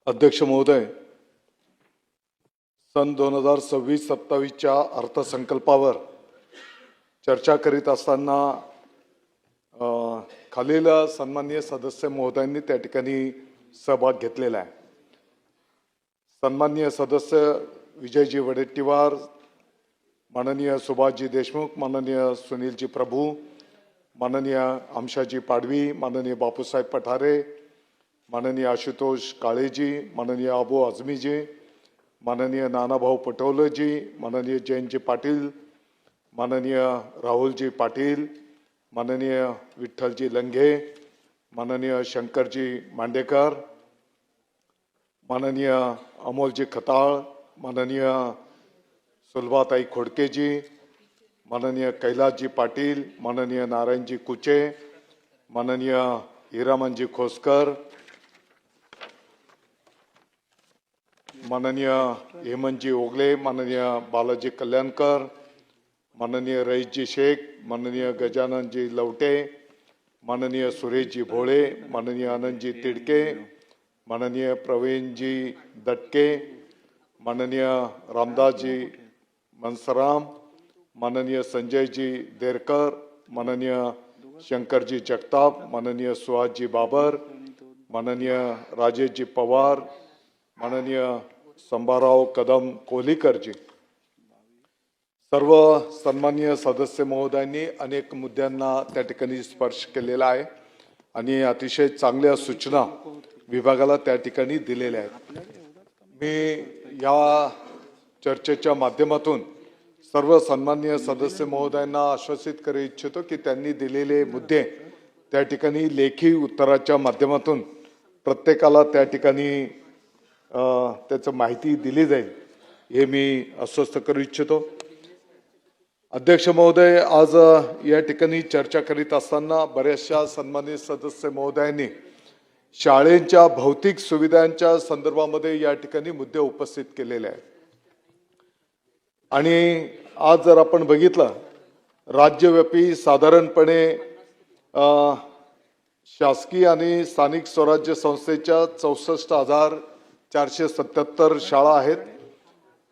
अध्यक्ष महोदय, सन 2026-27च्या अर्थसंकल्पावर चर्चा करीत असताना खालील सन्माननीय सदस्य महोदयांनी त्या ठिकाणी सहभाग घेतलेला आहे। सन्माननीय सदस्य विजयजी वडेट्टीवार, माननीय सुभाषजी देशमुख, माननीय सुनीलजी प्रभू, माननीय आमशाजी पाडवी, माननीय बापूसाहेब पठारे, माननीय आशुतोष काळेजी, माननीय अबू आझमीजी, माननीय नानाभाऊ पटोलेजी, माननीय जयंतजी पाटील, माननीय राहुलजी पाटील, माननीय विठ्ठलजी लंघे, माननीय शंकरजी मांडेकर, माननीय अमोलजी खताळ, माननीय सुलभाताई खोडकेजी, माननीय कैलासजी पाटील, माननीय नारायणजी कुचे, माननीय हिरामनजी खोसकर, माननीय हेमंतजी ओगले, माननीय बालाजी कल्याणकर, माननीय रईसजी शेख, माननीय गजाननजी लवटे, माननीय सुरेशजी भोळे, माननीय आनंदजी तिडके, माननीय प्रवीणजी दटके, माननीय रामदासजी मनसराम, माननीय संजयजी देरकर, माननीय शंकरजी जगताप, माननीय सुहासजी बाबर, माननीय राजेशजी पवार, माननीय संभाराव कदम कोहलीकरजी, सर्व सन्माननीय सदस्य महोदयांनी अनेक मुद्द्यांना त्या ठिकाणी स्पर्श केलेला आहे आणि अतिशय चांगल्या सूचना विभागाला त्या ठिकाणी दिलेल्या आहेत। मी या चर्चेच्या माध्यमातून सर्व सन्माननीय सदस्य महोदयांना आश्वासित करू इच्छितो की त्यांनी दिलेले मुद्दे त्या ठिकाणी लेखी उत्तराच्या माध्यमातून प्रत्येकाला त्या ठिकाणी त्याची माहिती दिली जाईल हे मी आश्वस्त करू इच्छितो। अध्यक्ष महोदय, आज या ठिकाणी चर्चा करीत असताना बऱ्याचशा सन्माननीय सदस्य महोदयांनी शाळेच्या भौतिक सुविधांच्या संदर्भामध्ये या ठिकाणी मुद्दे उपस्थित केलेले आहेत आणि आज जर आपण बघितलं राज्यव्यापी साधारणपणे शासकीय आणि स्थानिक स्वराज्य संस्थेच्या 64,477 शाळा आहेत,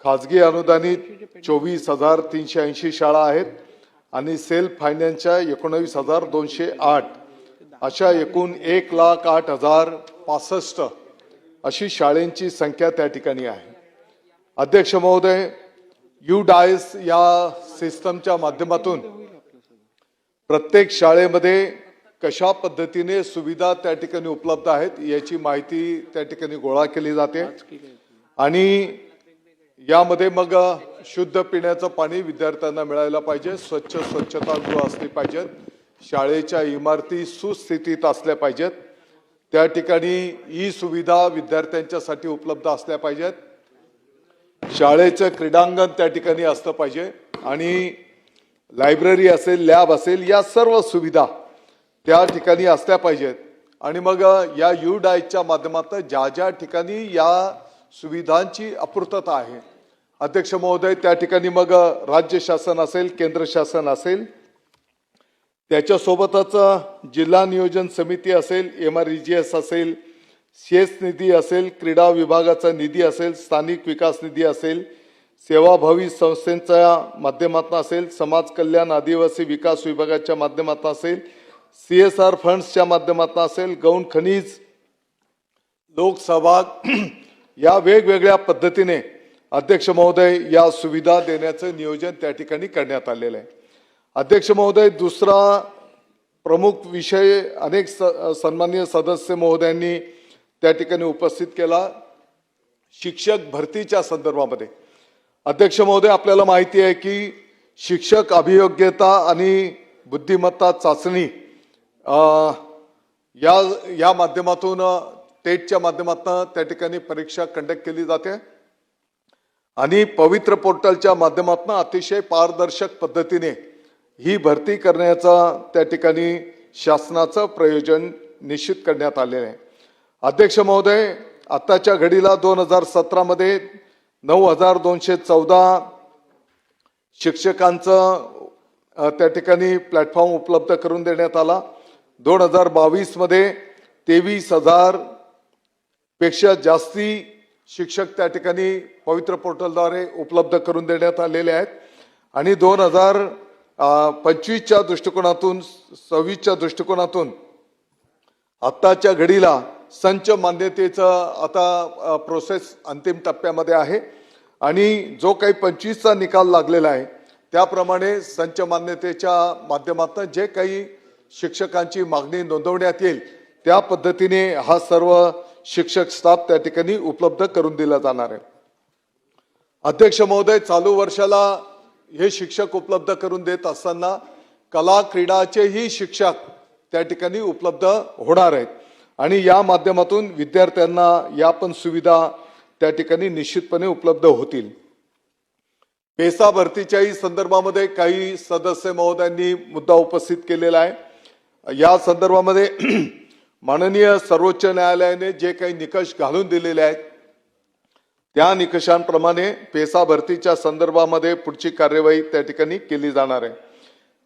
खाजगी अनुदानित 24,380 शाळा आहेत आणि सेल्फ फायनान्सच्या 19,208 अशा एकूण 1,08,065 अशी शाळांची संख्या त्या ठिकाणी आहे। अध्यक्ष महोदय, UDAIS या सिस्टमच्या माध्यमातून प्रत्येक शाळेमध्ये कशा पद्धतीने सुविधा त्या ठिकाणी उपलब्ध आहेत याची माहिती त्या ठिकाणी गोळा केली जाते आणि यामध्ये मग शुद्ध पिण्याचं पाणी विद्यार्थ्यांना मिळायला पाहिजे, स्वच्छतागृह असली पाहिजेत, शाळेच्या इमारती सुस्थितीत असल्या पाहिजेत, त्या ठिकाणी ई सुविधा विद्यार्थ्यांच्यासाठी उपलब्ध असल्या पाहिजेत, शाळेचं क्रीडांगण त्या ठिकाणी असलं पाहिजे आणि लायब्ररी असेल, लॅब असेल, या सर्व सुविधा त्या ठिकाणी असल्या पाहिजेत आणि मग या UDAISच्या माध्यमातून ज्या ज्या ठिकाणी या सुविधांची अपूर्तता आहे अध्यक्ष महोदय, त्या ठिकाणी मग राज्य शासन असेल, केंद्र शासन असेल, त्याच्यासोबतच जिल्हा नियोजन समिती असेल, MREGS असेल, शेष निधी असेल, क्रीडा विभागाचा निधी असेल, स्थानिक विकास निधी असेल, सेवाभावी संस्थांच्या माध्यमातून असेल, समाज कल्याण आदिवासी विकास विभागाच्या माध्यमातून असेल, CSR फंड्सच्या माध्यमातून असेल, गौण खनिज, लोकसहभाग या वेगवेगळ्या पद्धतीने अध्यक्ष महोदय या सुविधा देण्याचं नियोजन त्या ठिकाणी करण्यात आलेलं आहे। अध्यक्ष महोदय, दुसरा प्रमुख विषय अनेक सन्माननीय सदस्य महोदयांनी त्या ठिकाणी उपस्थित केला, शिक्षक भरतीच्या संदर्भामध्ये। अध्यक्ष महोदय, आपल्याला माहिती आहे की शिक्षक अभियोग्यता आणि बुद्धिमत्ता चाचणी या माध्यमातून टेटच्या माध्यमातून त्या ठिकाणी परीक्षा कंडक्ट केली जाते आणि पवित्र पोर्टलच्या माध्यमातून अतिशय पारदर्शक पद्धतीने ही भरती करण्याचा त्या ठिकाणी शासनाचं प्रयोजन निश्चित करण्यात आलेलं आहे। अध्यक्ष महोदय, आताच्या घडीला 2017 मध्ये 9,214 शिक्षकांचं त्या ठिकाणी प्लॅटफॉर्म उपलब्ध करून देण्यात आला। 2022 मध्ये 23,000 पेक्षा जास्ती शिक्षक त्या ठिकाणी पवित्र पोर्टलद्वारे उपलब्ध करून देण्यात आलेले आहेत आणि 2025च्या दृष्टिकोनातून 26च्या दृष्टिकोनातून आत्ताच्या घडीला संच मान्यतेचं आता प्रोसेस अंतिम टप्प्यामध्ये आहे आणि जो काही 25चा निकाल लागलेला आहे त्याप्रमाणे संच मान्यतेच्या माध्यमातून जे काही शिक्षकांची मागणी नोंदवण्यात येईल त्या पद्धतीने हा सर्व शिक्षक स्टाफ त्या ठिकाणी उपलब्ध करून दिला जाणार आहे. अध्यक्ष महोदय, चालू वर्षाला हे शिक्षक उपलब्ध करून देत असताना कला क्रीडाचेही शिक्षक त्या ठिकाणी उपलब्ध होणार आहेत आणि या माध्यमातून विद्यार्थ्यांना या पण सुविधा त्या ठिकाणी निश्चितपणे उपलब्ध होतील. पेसा भरतीच्याही संदर्भामध्ये काही सदस्य महोदयांनी मुद्दा उपस्थित केलेला आहे. या संदर्भामध्ये माननीय सर्वोच्च न्यायालयाने जे काही निकष घालून दिलेले आहेत त्या निकषांप्रमाणे पेसा भरतीच्या संदर्भामध्ये पुढची कार्यवाही त्या ठिकाणी केली जाणार आहे.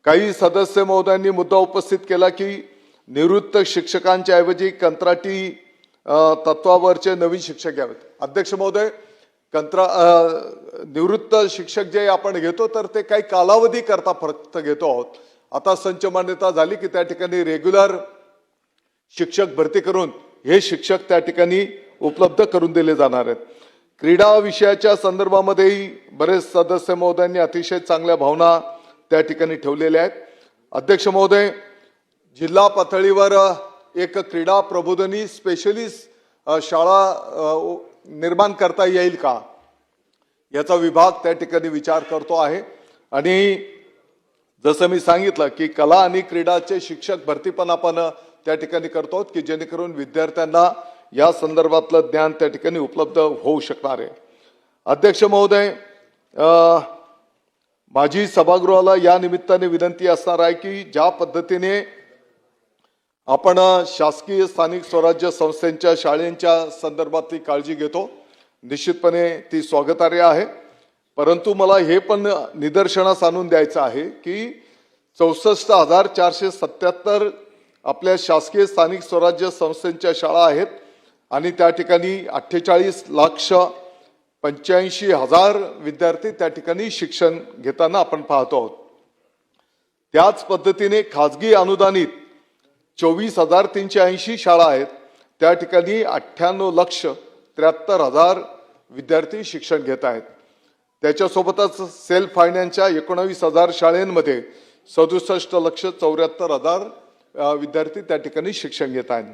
काही सदस्य महोदयांनी मुद्दा उपस्थित केला की निवृत्त शिक्षकांच्या ऐवजी कंत्राटी तत्वावरचे नवीन शिक्षक घ्यावेत. अध्यक्ष महोदय, निवृत्त शिक्षक जे आपण घेतो तर ते काही कालावधी करता फक्त घेतो आहोत. आता संच मान्यता झाली की त्या ठिकाणी रेग्युलर शिक्षक भरती करून हे शिक्षक त्या ठिकाणी उपलब्ध करून दिले जाणार आहेत. क्रीडा विषयाच्या संदर्भामध्येही बरेच सदस्य महोदयांनी अतिशय चांगल्या भावना त्या ठिकाणी ठेवलेल्या आहेत. अध्यक्ष महोदय, जिल्हा पातळीवर एक क्रीडा प्रबोधिनी स्पेशलिस्ट शाळा निर्माण करता येईल का याचा विभाग त्या ठिकाणी विचार करतो आहे आणि जसं मी सांगितलं की कला आणि क्रीडाचे शिक्षक भरती पण आपण त्या ठिकाणी करतो की जेणेकरून विद्यार्थ्यांना या संदर्भातलं ज्ञान त्या ठिकाणी उपलब्ध होऊ शकणार आहे. अध्यक्ष महोदय, माझी सभागृहाला या निमित्ताने विनंती असणार आहे की ज्या पद्धतीने आपण शासकीय स्थानिक स्वराज्य संस्थांच्या शाळांच्या संदर्भातली काळजी घेतो निश्चितपणे ती स्वागतार्ह आहे. परंतु मला हे पण निदर्शनास आणून द्यायचं आहे की 64,477 आपल्या शासकीय स्थानिक स्वराज्य संस्थांच्या शाळा आहेत आणि त्या ठिकाणी 48,85,000 विद्यार्थी त्या ठिकाणी शिक्षण घेताना आपण पाहतो आहोत. त्याच पद्धतीने खाजगी अनुदानित 24,380 शाळा आहेत. त्या ठिकाणी 98,73,000 विद्यार्थी शिक्षण घेत आहेत. त्याच्यासोबतच सेल्फ फायनान्सच्या 19,000 शाळांमध्ये 67,74,000 विद्यार्थी त्या ठिकाणी शिक्षण घेत आहेत.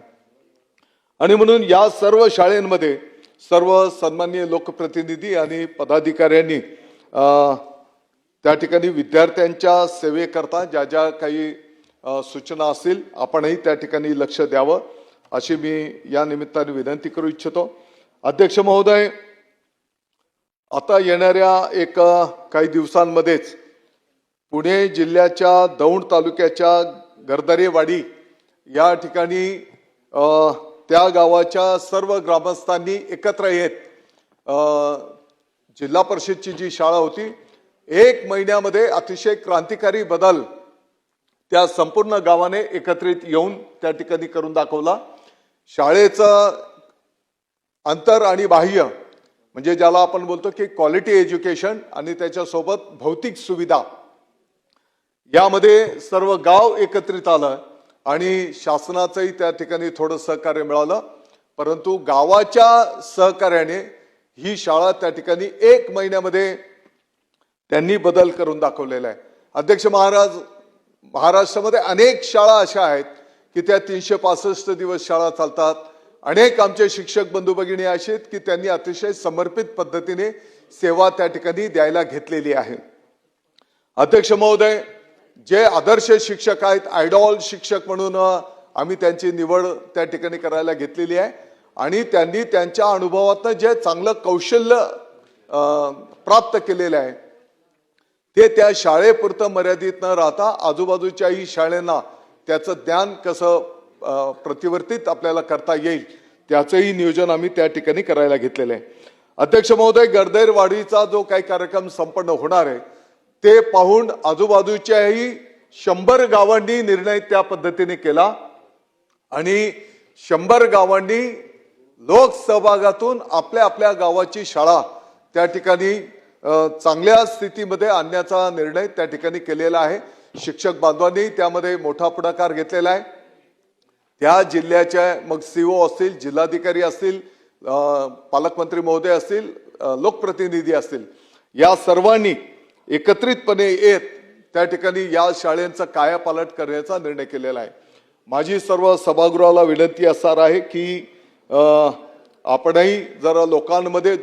आणि म्हणून या सर्व शाळांमध्ये सर्व सन्माननीय लोकप्रतिनिधी आणि पदाधिकाऱ्यांनी त्या ठिकाणी विद्यार्थ्यांच्या सेवेकरता ज्या ज्या काही सूचना असतील आपणही त्या ठिकाणी लक्ष द्यावं अशी मी या निमित्ताने विनंती करू इच्छितो. अध्यक्ष महोदय, आता येणाऱ्या काही दिवसांमध्येच पुणे जिल्ह्याच्या दौंड तालुक्याच्या गर्दरेवाडी या ठिकाणी त्या गावाच्या सर्व ग्रामस्थांनी एकत्र येत जिल्हा परिषदची जी शाळा होती 1 महिन्यामध्ये अतिशय क्रांतिकारी बदल त्या संपूर्ण गावाने एकत्रित येऊन त्या ठिकाणी करून दाखवला. शाळेचं अंतर आणि बाह्य म्हणजे ज्याला आपण बोलतो की क्वालिटी एज्युकेशन आणि त्याच्यासोबत भौतिक सुविधा यामध्ये सर्व गाव एकत्रित आलं आणि शासनाचंही त्या ठिकाणी थोडं सहकार्य मिळालं. परंतु गावाच्या सहकार्याने ही शाळा त्या ठिकाणी 1 महिन्यामध्ये त्यांनी बदल करून दाखवलेला आहे. अध्यक्ष महाराष्ट्रामध्ये अनेक शाळा अशा आहेत की त्या 365 दिवस शाळा चालतात. अनेक आमचे शिक्षक बंधू भगिनी असे आहेत की त्यांनी अतिशय समर्पित पद्धतीने सेवा त्या ठिकाणी द्यायला घेतलेली आहे. अध्यक्ष महोदय, जे आदर्श शिक्षक आहेत, आयडॉल शिक्षक म्हणून आम्ही त्यांची निवड त्या ठिकाणी करायला घेतलेली आहे आणि त्यांनी त्यांच्या अनुभवातनं जे चांगलं कौशल्य प्राप्त केलेलं आहे ते त्या शाळेपुरतं मर्यादित न राहता आजूबाजूच्याही शाळांना त्याचं ज्ञान कसं प्रतिवर्तित आपल्याला करता येईल त्याचंही नियोजन आम्ही त्या ठिकाणी करायला घेतलेलं आहे. अध्यक्ष महोदय, गर्दरवाडीचा जो काही कार्यक्रम संपन्न होणार आहे ते पाहून आजूबाजूच्याही 100 गावांनी निर्णय त्या पद्धतीने केला आणि 100 गावांनी लोकसहभागातून आपल्या आपल्या गावाची शाळा त्या ठिकाणी चांगल्या स्थितीमध्ये आणण्याचा निर्णय त्या ठिकाणी केलेला आहे। शिक्षक बांधवांनी त्यामध्ये मोठा पुढाकार घेतलेला आहे। त्या जिल्ह्याच्या मग सीओ असतील, जिल्हाधिकारी असतील, पालकमंत्री महोदय असतील, लोकप्रतिनिधी असतील, या सर्वांनी एकत्रितपणे येत त्या ठिकाणी या शाळेचा कायापालट करण्याचा निर्णय केलेला आहे। माझी सर्व सभागृहाला विनंती असणार आहे की आपणही जरा लोकांमध्ये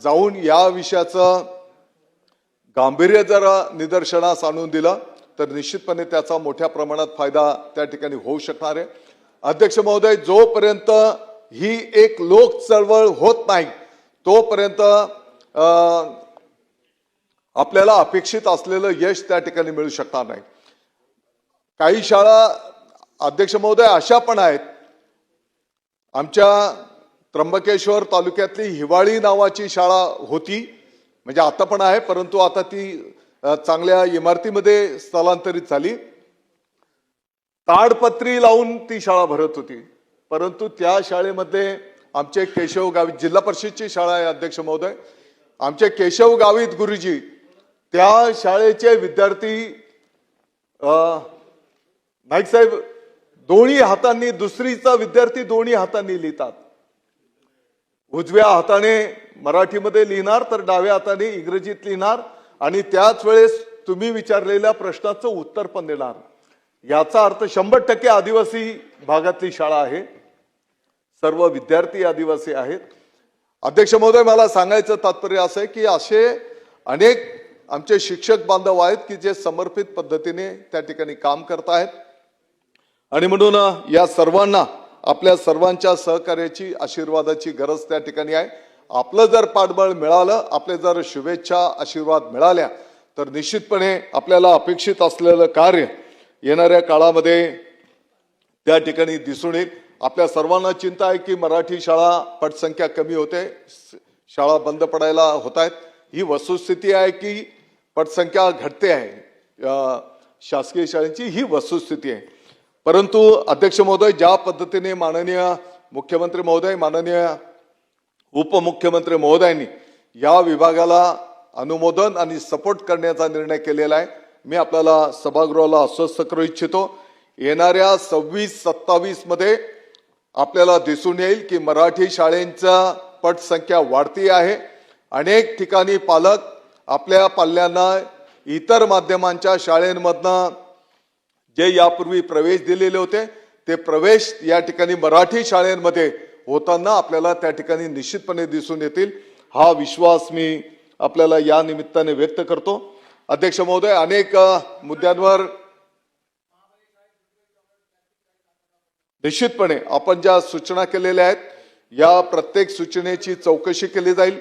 जाऊन या विषयाचं गांभीर्य जरा निदर्शनास आणून दिलं तर निश्चितपणे त्याचा मोठ्या प्रमाणात फायदा त्या ठिकाणी होऊ शकणार आहे। अध्यक्ष महोदय, जोपर्यंत ही एक लोक चळवळ होत नाही तोपर्यंत आपल्याला अपेक्षित असलेलं यश त्या ठिकाणी मिळू शकणार नाही। काही शाळा अध्यक्ष महोदय अशा पण आहेत, आमच्या त्र्यंबकेश्वर तालुक्यातली हिवाळी नावाची शाळा होती, म्हणजे आता पण आहे, परंतु आता ती चांगल्या इमारतीमध्ये स्थलांतरित झाली। ताडपत्री लावून ती शाळा भरत होती, परंतु त्या शाळेमध्ये आमचे केशव गावित, जिल्हा परिषदची शाळा आहे अध्यक्ष महोदय, आमचे केशव गावित गुरुजी त्या शाळेचे विद्यार्थी नाईक साहेब दोन्ही हातांनी, दुसरीचा विद्यार्थी दोन्ही हातांनी लिहितात। उजव्या हाताने मराठीमध्ये लिहिणार तर डाव्या हाताने इंग्रजीत लिहिणार आणि त्याच वेळेस तुम्ही विचारलेल्या प्रश्नाचं उत्तर पण देणार। याचा अर्थ 100% आदिवासी भागातली शाळा आहे, सर्व विद्यार्थी आदिवासी आहेत। अध्यक्ष महोदय, मला सांगायचं तात्पर्य असं आहे की असे अनेक आमचे शिक्षक बांधव आहेत की जे समर्पित पद्धतीने त्या ठिकाणी काम करत आहेत आणि म्हणून या सर्वांना आपल्या सर्वांच्या सहकार्याची, आशीर्वादाची गरज त्या ठिकाणी आहे। आपलं जर पाठबळ मिळालं, आपले जर शुभेच्छा, आशीर्वाद मिळाल्या तर निश्चितपणे आपल्याला अपेक्षित असलेलं कार्य येणाऱ्या काळामध्ये त्या ठिकाणी दिसून येईल। आपल्या सर्वांना चिंता आहे की मराठी शाळा पटसंख्या कमी होते, शाळा बंद पडायला होत आहेत। ही वस्तुस्थिती आहे की पटसंख्या घटते आहे शासकीय शाळांची, ही वस्तुस्थिती आहे। परंतु अध्यक्ष महोदय, ज्या पद्धतीने माननीय मुख्यमंत्री महोदय, माननीय उपमुख्यमंत्री महोदयांनी या विभागाला अनुमोदन आणि सपोर्ट करण्याचा निर्णय केलेला आहे, मी आपल्याला सभागृहाला आश्वस्त करू इच्छितो। येणाऱ्या 26-27 मध्ये आपल्याला दिसून येईल की मराठी शाळेंचा पटसंख्या वाढती आहे। अनेक ठिकाणी पालक आपल्या पाल्यांना इतर माध्यमांच्या शाळेंमधनं जे यापूर्वी प्रवेश दिलेले होते ते प्रवेश या ठिकाणी मराठी शाळेंमध्ये होताना आपल्याला त्या ठिकाणी निश्चितपणे दिसून येतील, हा विश्वास मी आपल्याला या निमित्ताने व्यक्त करतो। अध्यक्ष महोदय, अनेक मुद्द्यांवर निश्चितपणे आपण ज्या सूचना केलेल्या आहेत या प्रत्येक सूचनेची चौकशी केली जाईल,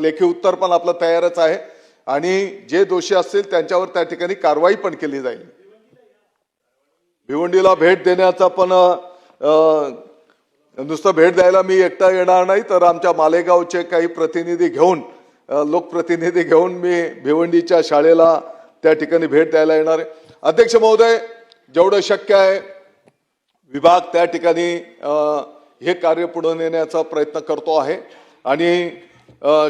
लेखी उत्तर पण आपलं तयारच आहे आणि जे दोषी असतील त्यांच्यावर त्या ठिकाणी कारवाई पण केली जाईल। भिवंडीला भेट देण्याचा पण नुसतं भेट द्यायला मी एकटा येणार नाही, तर आमच्या मालेगावचे काही प्रतिनिधी घेऊन, लोकप्रतिनिधी घेऊन मी भिवंडीच्या शाळेला त्या ठिकाणी भेट द्यायला येणार आहे। अध्यक्ष महोदय, जेवढं शक्य आहे विभाग त्या ठिकाणी हे कार्य पुढे नेण्याचा प्रयत्न करतो आहे आणि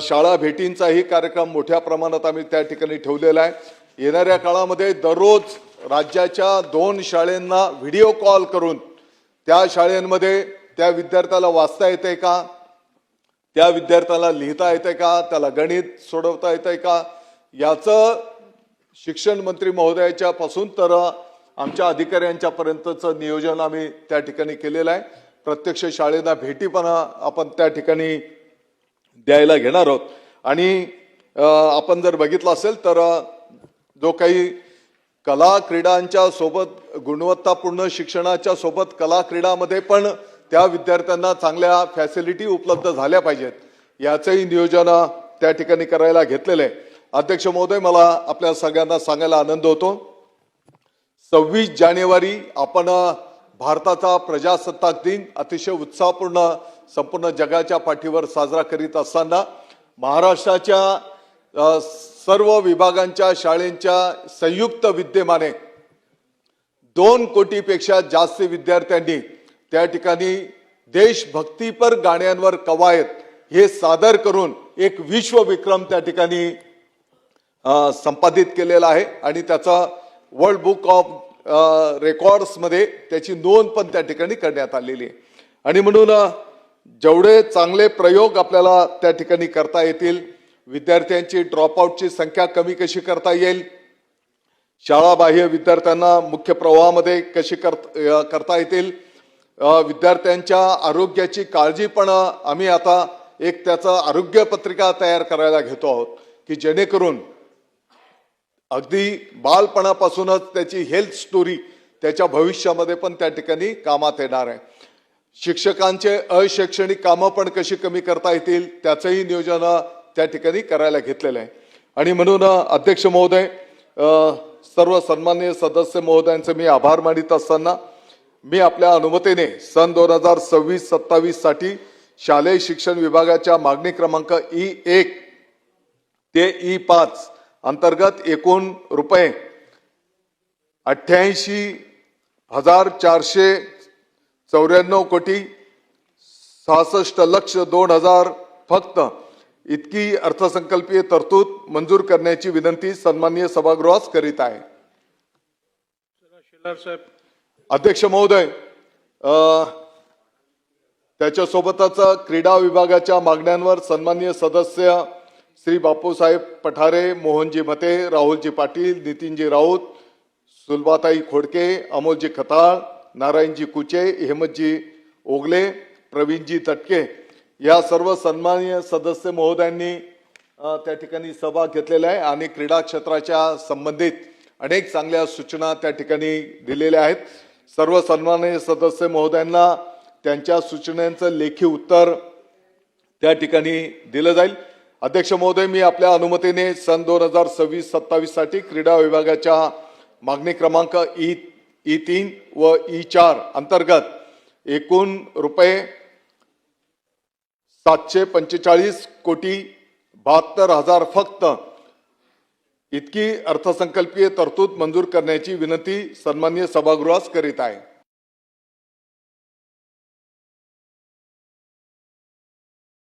शाळा भेटींचाही कार्यक्रम मोठ्या प्रमाणात आम्ही त्या ठिकाणी ठेवलेला आहे। येणाऱ्या काळामध्ये दररोज राज्याच्या 2 शाळांना व्हिडिओ कॉल करून त्या शाळांमध्ये त्या विद्यार्थ्याला वाचता येते का, त्या विद्यार्थ्याला लिहिता येते का, त्याला गणित सोडवता येते का, याचं शिक्षण मंत्री महोदयाच्या पासून तर आमच्या अधिकाऱ्यांच्या पर्यंतचं नियोजन आम्ही त्या ठिकाणी केलेलं आहे। प्रत्यक्ष शाळेला भेटी पण आपण त्या ठिकाणी द्यायला घेणार आहोत आणि आपण जर बघितलं असेल तर जो काही कला क्रीडांच्या सोबत गुणवत्तापूर्ण शिक्षणाच्या सोबत कला क्रीडामध्ये पण त्या विद्यार्थ्यांना चांगल्या फॅसिलिटी उपलब्ध झाल्या पाहिजेत, याचंही नियोजन त्या ठिकाणी करायला घेतलेलं आहे। अध्यक्ष महोदय, मला आपल्या सगळ्यांना सांगायला आनंद होतो, 26 जानेवारी आपण भारताचा प्रजासत्ताक दिन अतिशय उत्साहपूर्ण संपूर्ण जगाच्या पाठीवर साजरा करीत असताना महाराष्ट्राच्या सर्व विभागांच्या शाळेंच्या संयुक्त विद्यमाने 2 कोटीपेक्षा जास्त विद्यार्थ्यांनी त्या ठिकाणी देशभक्तीपर गाण्यांवर कवायत हे सादर करून एक विश्वविक्रम त्या ठिकाणी संपादित केलेला आहे आणि त्याचा वर्ल्ड बुक ऑफ रेकॉर्ड्स मध्ये त्याची नोंद पण त्या ठिकाणी करण्यात आलेली आहे. आणि म्हणून जेवढे चांगले प्रयोग आपल्याला त्या ठिकाणी करता येतील, विद्यार्थ्यांची ड्रॉपआउटची संख्या कमी कशी करता येईल, शाळाबाह्य विद्यार्थ्यांना मुख्य प्रवाहामध्ये कशी करता येतील, विद्यार्थ्यांच्या आरोग्याची काळजी पण आम्ही आता एक त्याचा आरोग्य पत्रिका तयार करायला घेतो आहोत की जेणेकरून अगदी बालपणापासूनच त्याची हेल्थ स्टोरी त्याच्या भविष्यामध्ये पण त्या ठिकाणी कामात येणार आहे. शिक्षकांचे अशैक्षणिक कामं पण कशी कमी करता येतील त्याचंही नियोजन त्या ठिकाणी करायला घेतलेलं आहे. आणि म्हणून अध्यक्ष महोदय, सर्व सन्माननीय सदस्य महोदयांचे मी आभार मानित असताना मी आपल्या अनुमतीने सन 2026-27 साठी शालेय शिक्षण विभागाच्या मागणी क्रमांक E1 ते E5 अंतर्गत एकूण रुपये 88,494 कोटी 66,02,000 फक्त इतकी अर्थसंकल्पीय तरतूद मंजूर करण्याची विनंती सन्माननीय सभागृहास करीत आहे. अध्यक्ष महोदय, त्याच्यासोबतच क्रीडा विभागाच्या मागण्यांवर सन्माननीय सदस्य श्री बापूसाहेब पठारे, मोहनजी मते, राहुलजी पाटील, नितीनजी राऊत, सुलभाताई खोडके, अमोलजी खताळ, नारायणजी कुचे, हेमंतजी ओगले, प्रवीणजी तटके या सर्व सन्माननीय सदस्य महोदयांनी त्या ठिकाणी सहभाग घेतलेला आहे आणि क्रीडा क्षेत्राच्या संबंधित अनेक चांगल्या सूचना त्या ठिकाणी दिलेल्या आहेत. सर्व सन्माननीय सदस्य महोदयांना त्यांच्या सूचनांचं लेखी उत्तर त्या ठिकाणी दिलं जाईल. अध्यक्ष महोदय, मी आपल्या अनुमतीने सन 2026-27 साठी क्रीडा विभागाच्या मागणी क्रमांक E3 व E4 अंतर्गत एकूण रुपये 745 कोटी 72,000 फक्त इतकी अर्थसंकल्पीय तरतूद मंजूर करण्याची विनंती सन्माननीय सभागृहास करीत आहे.